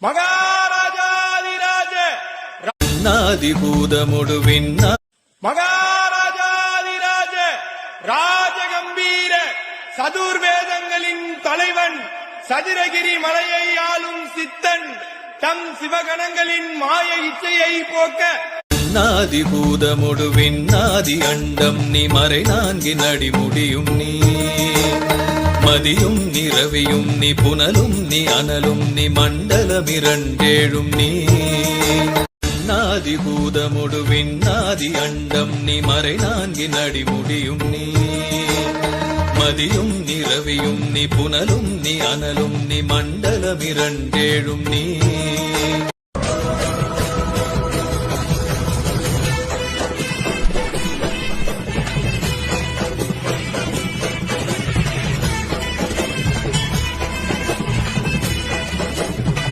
மகாராஜாதிராஜ நாதிபூதமுடு விண்ண மகாராஜாதிராஜ ராஜகம்பீர சதுர்வேதங்களின் தலைவன் சதுரகிரி மலையை ஆளும் சித்தன் தம் சிவகணங்களின் மாய இச்சையை போக்க நாதிபூதமுடு விண்ணாதி அண்டம் நீ மறை நான்கின் அடிமுடியும் நீ மதியும் நீ ரவியும் நீ புனலும் நீ அனலும் நீ மண்டலமிரண்டேழும் நீ நாதிபூதமுடு விண்ணாதி அண்டம் நீ மறை நான்கின் அடிமுடியும் நீ மதியும் நீ ரவியும் நீ புனலும் நீ அனலும் நீ மண்டலமிரண்டேழும் நீ